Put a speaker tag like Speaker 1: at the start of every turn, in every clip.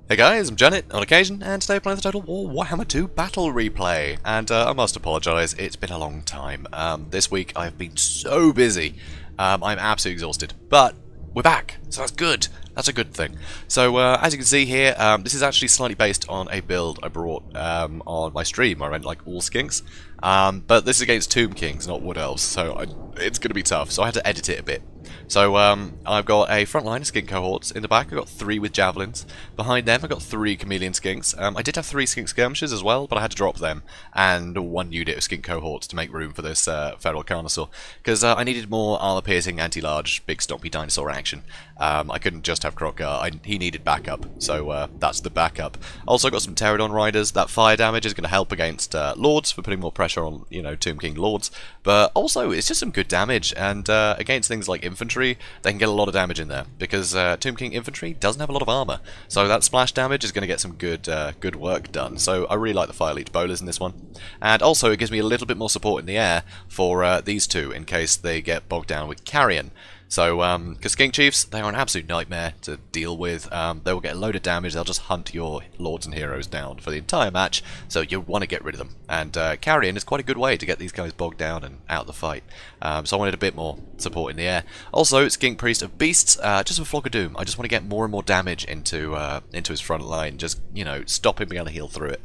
Speaker 1: Hey guys, I'm Janet on occasion, and today we're playing the Total War Warhammer II Battle Replay. And I must apologise, it's been a long time. This week I've been so busy, I'm absolutely exhausted. But we're back, so that's good. That's a good thing. So as you can see here, this is actually slightly based on a build I brought on my stream where I went like all Skinks. But this is against Tomb Kings, not Wood Elves, so it's going to be tough. So I had to edit it a bit. So I've got a front line of skink cohorts. In the back I've got 3 with javelins. Behind them I've got 3 chameleon skinks. I did have 3 skink skirmishers as well, but I had to drop them. And 1 unit of skink cohorts to make room for this feral carnosaur. Because I needed more armor-piercing, anti-large, big stompy dinosaur action. I couldn't just have Crocker, he needed backup. So that's the backup. Also got some Pterodon riders. That fire damage is going to help against lords for putting more pressure on, you know, Tomb King lords. But also it's just some good damage. And against things like infantry, they can get a lot of damage in there because Tomb King infantry doesn't have a lot of armor, so that splash damage is going to get some good work done. So I really like the Fire Leech bowlers in this one, and also it gives me a little bit more support in the air for these two in case they get bogged down with carrion. So, because Skink Chiefs, they are an absolute nightmare to deal with. They will get a load of damage, they'll just hunt your lords and heroes down for the entire match, so you want to get rid of them. And carrion is quite a good way to get these guys bogged down and out of the fight. So I wanted a bit more support in the air. Also, Skink Priest of Beasts, just with Flock of Doom, I just want to get more and more damage into his front line. Just, you know, stop him being able to heal through it.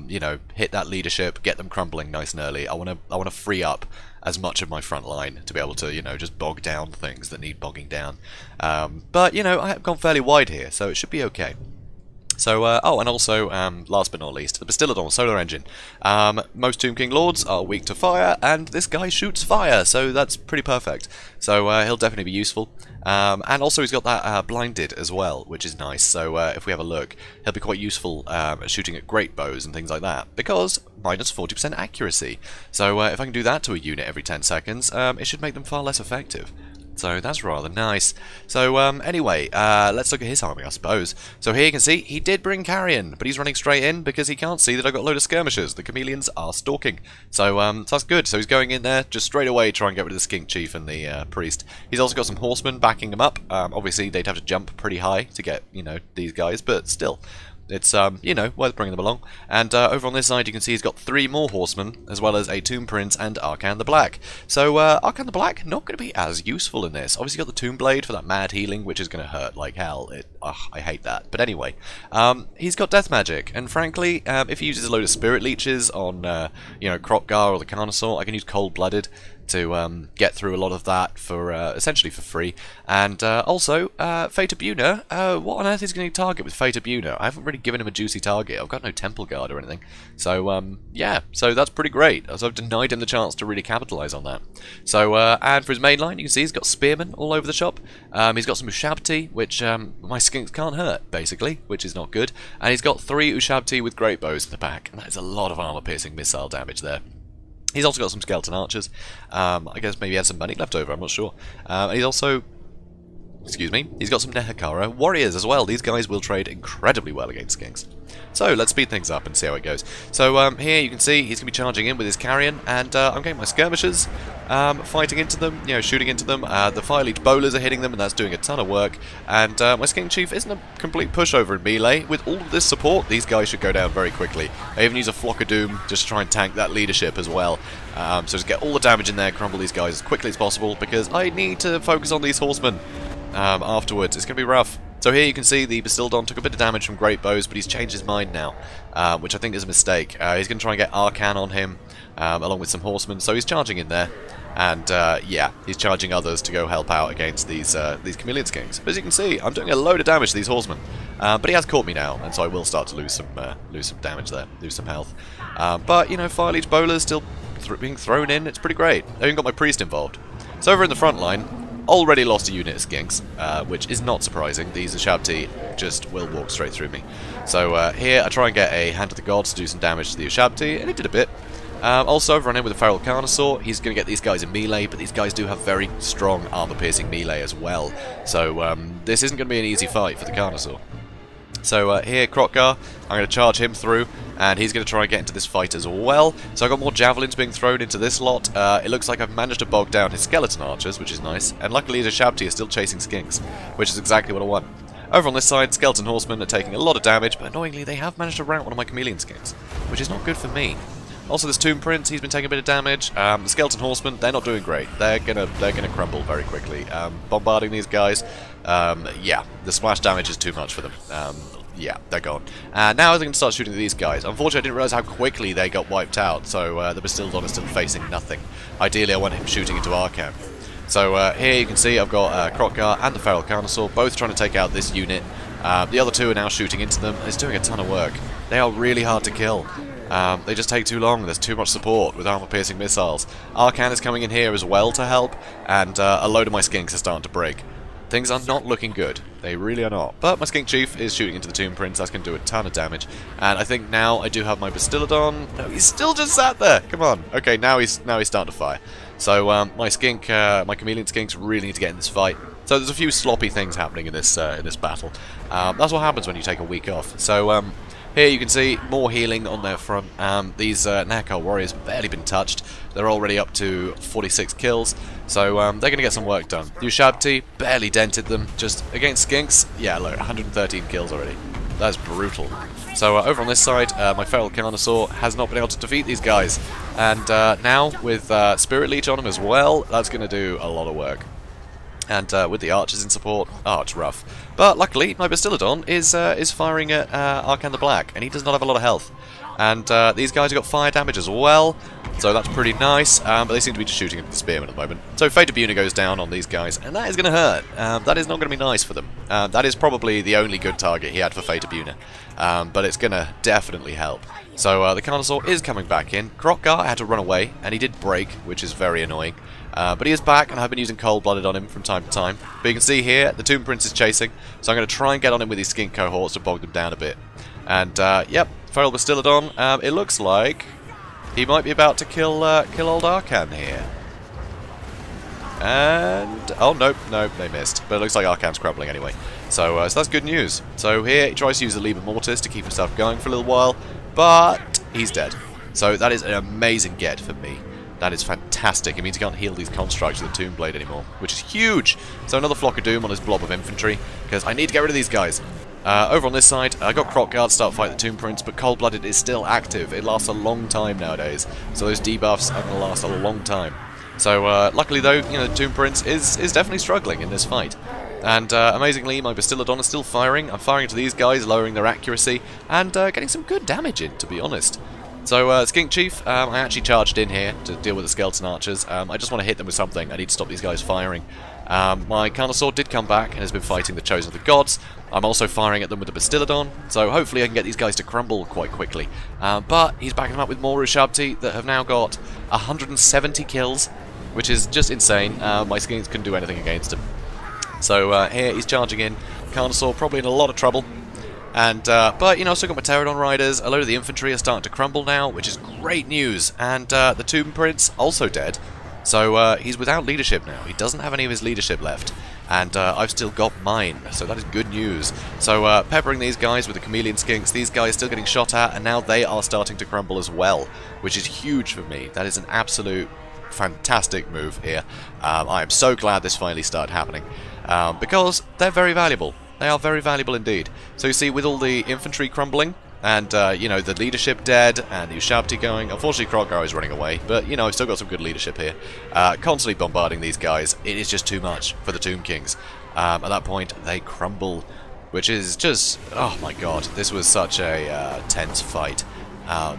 Speaker 1: You know, hit that leadership, get them crumbling nice and early. I want to free up as much of my front line to be able to, you know, just bog down things that need bogging down. But, you know, I have gone fairly wide here, so it should be okay. So, oh, and also, last but not least, the Bastiladon Solar Engine. Most Tomb King Lords are weak to fire, and this guy shoots fire, so that's pretty perfect. So, he'll definitely be useful. And also he's got that blinded as well, which is nice. So if we have a look, he'll be quite useful at shooting at great bows and things like that, because minus 40% accuracy. So if I can do that to a unit every 10 seconds, it should make them far less effective. So that's rather nice. So anyway, let's look at his army, I suppose. So here you can see he did bring carrion, but he's running straight in because he can't see that I've got a load of skirmishers. The chameleons are stalking. So that's good. So he's going in there just straight away, try and get rid of the skink chief and the priest. He's also got some horsemen backing him up. Obviously they'd have to jump pretty high to get, you know, these guys, but still. It's, you know, worth bringing them along. And over on this side you can see he's got 3 more horsemen, as well as a Tomb Prince and Arcan the Black. So, Arcan the Black, not going to be as useful in this. Obviously got the Tomb Blade for that mad healing, which is going to hurt like hell. I hate that. But anyway, he's got Death Magic, and frankly, if he uses a load of Spirit Leeches on, you know, Crockgar or the Carnosaur, I can use Cold Blooded to get through a lot of that for essentially for free. And also, Fata Buna, what on earth is going to target with Fata Buna? I haven't really given him a juicy target. I've got no Temple Guard or anything. So, yeah, so that's pretty great. So I've denied him the chance to really capitalise on that. So, and for his main line, you can see he's got Spearmen all over the shop. He's got some Ushabti, which my Skinks can't hurt, basically, which is not good. And he's got 3 Ushabti with great bows in the back. And that is a lot of armour-piercing missile damage there. He's also got some skeleton archers. I guess maybe he had some money left over, I'm not sure. And he's also, excuse me, he's got some Nehakara warriors as well. These guys will trade incredibly well against Skinks. So let's speed things up and see how it goes. So here you can see he's going to be charging in with his carrion, and I'm getting my skirmishers fighting into them, you know, shooting into them. The Fire Leech bowlers are hitting them, and that's doing a ton of work. And my Skink Chief isn't a complete pushover in melee. With all of this support, these guys should go down very quickly. I even use a Flock of Doom just to try and tank that leadership as well. So just get all the damage in there, crumble these guys as quickly as possible, because I need to focus on these horsemen afterwards. It's going to be rough. So here you can see the Bastiladon took a bit of damage from great bows, but he's changed his mind now, which I think is a mistake. He's going to try and get Arcan on him, along with some horsemen, so he's charging in there. And yeah, he's charging others to go help out against these chameleon skinks. But as you can see, I'm doing a load of damage to these horsemen. But he has caught me now, and so I will start to lose some damage there, lose some health. But you know, Fire Leech bowlers still being thrown in. It's pretty great. I even got my priest involved. So over in the front line, already lost a unit of Skinks, which is not surprising. These Ushabti just will walk straight through me. So here I try and get a Hand of the Gods to do some damage to the Ushabti, and it did a bit. Also, run in with a Feral Carnosaur. He's going to get these guys in melee, but these guys do have very strong armor-piercing melee as well. So this isn't going to be an easy fight for the Carnosaur. So here, Crockgar, I'm going to charge him through, and he's going to try and get into this fight as well. So I've got more javelins being thrown into this lot. It looks like I've managed to bog down his skeleton archers, which is nice. And luckily the Ushabti is still chasing Skinks, which is exactly what I want. Over on this side, Skeleton Horsemen are taking a lot of damage, but annoyingly they have managed to rout one of my Chameleon Skinks, which is not good for me. Also, this Tomb Prince, he's been taking a bit of damage. The Skeleton Horsemen, they're not doing great. They're gonna crumble very quickly. Bombarding these guys, yeah, the splash damage is too much for them. Yeah, they're gone. And now they can start shooting at these guys. Unfortunately, I didn't realise how quickly they got wiped out, so the Bastildon is still facing nothing. Ideally, I want him shooting into Arcan. So here you can see I've got Krokgar and the Feral Carnosaur both trying to take out this unit. The other two are now shooting into them. It's doing a ton of work. They are really hard to kill. They just take too long. There's too much support with armor-piercing missiles. Arcan is coming in here as well to help, and a load of my Skinks are starting to break. Things are not looking good. They really are not. But my Skink Chief is shooting into the Tomb Prince. That's going to do a ton of damage. And I think now I do have my Bastildon. No, he's still just sat there. Come on. Okay, now he's starting to fire. So my Chameleon Skinks really need to get in this fight. So there's a few sloppy things happening in this battle. That's what happens when you take a week off. So here you can see more healing on their front. These Nakar warriors have barely been touched. They're already up to 46 kills, so they're going to get some work done. Ushabti barely dented them. Just against Skinks, yeah, look, 113 kills already. That's brutal. So over on this side, my Feral Carnosaur has not been able to defeat these guys. And now, with Spirit Leech on him as well, that's going to do a lot of work. And with the archers in support, oh, it's rough. But luckily, my Bastildon is firing at Arcan the Black, and he does not have a lot of health. And these guys have got fire damage as well, so that's pretty nice. But they seem to be just shooting at the Spearmen at the moment. So Fate of Buna goes down on these guys, and that is going to hurt. That is not going to be nice for them. That is probably the only good target he had for Fate of Buna. But it's going to definitely help. So the Carnosaur is coming back in. Krokgar had to run away, and he did break, which is very annoying. But he is back, and I've been using Cold-Blooded on him from time to time. But you can see here, the Tomb Prince is chasing, so I'm going to try and get on him with these Skink cohorts to bog them down a bit. And, yep, Feral Bastildon, it looks like he might be about to kill old Arcan here. And, oh, nope, they missed. But it looks like Arcan's crumbling anyway. So that's good news. So here, he tries to use the Liber Mortis to keep himself going for a little while, but he's dead. So that is an amazing get for me. That is fantastic. It means he can't heal these constructs with the Tomb Blade anymore, which is huge. So another Flock of Doom on his blob of infantry, because I need to get rid of these guys. Over on this side, I got Krokgar to start fight the Tomb Prince, but Cold-Blooded is still active. It lasts a long time nowadays, so those debuffs are going to last a long time. So luckily though, you know, the Tomb Prince is definitely struggling in this fight. And amazingly, my Bastildon is still firing. I'm firing into these guys, lowering their accuracy, and getting some good damage in, to be honest. So, Skink Chief, I actually charged in here to deal with the Skeleton Archers. I just want to hit them with something. I need to stop these guys firing. My Carnosaur did come back and has been fighting the Chosen of the Gods. I'm also firing at them with the Bastildon, so hopefully I can get these guys to crumble quite quickly. But he's backing them up with more Ushabti that have now got 170 kills, which is just insane. My Skinks couldn't do anything against him. So, here he's charging in. Carnosaur probably in a lot of trouble. And, but, you know, I've still got my Pterodon Riders. A load of the infantry are starting to crumble now, which is great news. And the Tomb Prince, also dead. So he's without leadership now. He doesn't have any of his leadership left. And I've still got mine, so that is good news. So peppering these guys with the Chameleon Skinks, these guys are still getting shot at, and now they are starting to crumble as well, which is huge for me. That is an absolute fantastic move here. I am so glad this finally started happening, because they're very valuable. They are very valuable indeed. So you see, with all the infantry crumbling, and, you know, the leadership dead, and the Ushabti going, unfortunately Krokgar is running away, but, you know, I've still got some good leadership here. Constantly bombarding these guys, it is just too much for the Tomb Kings. At that point, they crumble, which is just, oh my god, this was such a tense fight.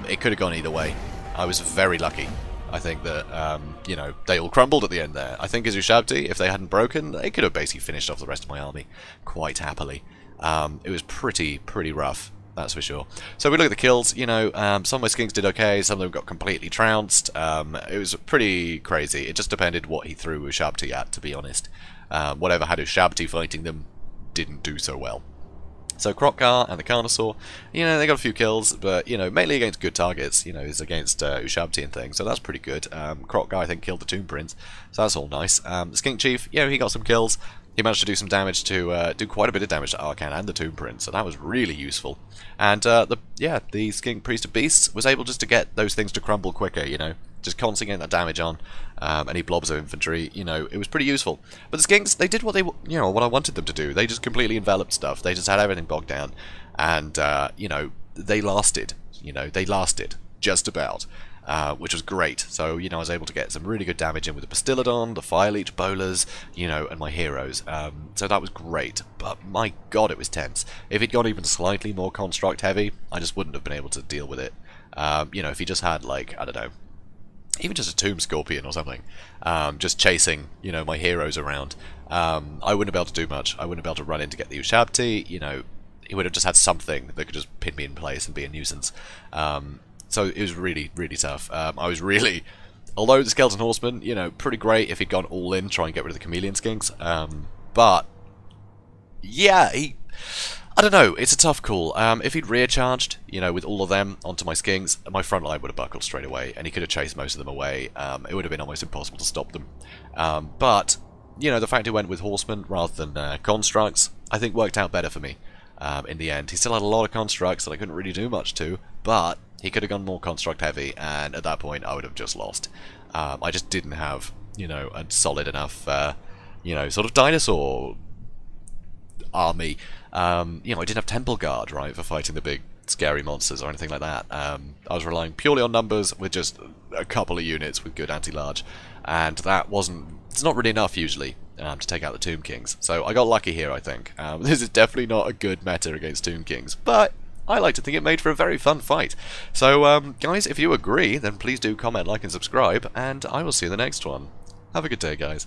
Speaker 1: It could have gone either way. I was very lucky. I think that, you know, they all crumbled at the end there. I think as Ushabti, if they hadn't broken, they could have basically finished off the rest of my army quite happily. It was pretty rough, that's for sure. So we look at the kills, you know, some of my Skinks did okay, some of them got completely trounced. It was pretty crazy. It just depended what he threw Ushabti at, to be honest. Whatever had Ushabti fighting them didn't do so well. So Krokgar and the Carnosaur, you know, they got a few kills, but, you know, mainly against good targets, you know, is against Ushabti and things, so that's pretty good. Krokgar, I think, killed the Tomb Prince, so that's all nice. The Skink Chief, you know, he got some kills. he managed to do some damage to, do quite a bit of damage to Arcan and the Tomb Prince, so that was really useful. And, the Skink Priest of Beasts was able just to get those things to crumble quicker, you know, just constantly getting that damage on, any blobs of infantry, you know, it was pretty useful. But the Skinks, they did what what I wanted them to do. They just completely enveloped stuff. They just had everything bogged down, and, they lasted, just about. Which was great. So, I was able to get some really good damage in with the Bastiladon, the Fire Leech Bowlers, and my heroes. So that was great, but my god, it was tense. If he'd gone even slightly more construct heavy, I just wouldn't have been able to deal with it. If he just had, like, I don't know, even just a Tomb Scorpion or something, just chasing, my heroes around, I wouldn't have been able to do much. I wouldn't have been able to run in to get the Ushabti, he would have just had something that could just pin me in place and be a nuisance. So it was really, really tough. I was really... Although the Skeleton Horseman, pretty great if he'd gone all in, try and get rid of the Chameleon Skinks. But, yeah, I don't know, it's a tough call. If he'd rear charged, with all of them onto my Skinks, my front line would have buckled straight away, and he could have chased most of them away. It would have been almost impossible to stop them. But, the fact he went with Horsemen rather than Constructs, I think worked out better for me in the end. He still had a lot of Constructs that I couldn't really do much to, but he could have gone more construct heavy, and at that point I would have just lost. I just didn't have, a solid enough, sort of dinosaur army. I didn't have Temple Guard, right, for fighting the big scary monsters or anything like that. I was relying purely on numbers with just a couple of units with good anti-large, and that it's not really enough usually to take out the Tomb Kings. So I got lucky here, I think. This is definitely not a good meta against Tomb Kings, but I like to think it made for a very fun fight. So, guys, if you agree, then please do comment, like, and subscribe, and I will see you in the next one. Have a good day, guys.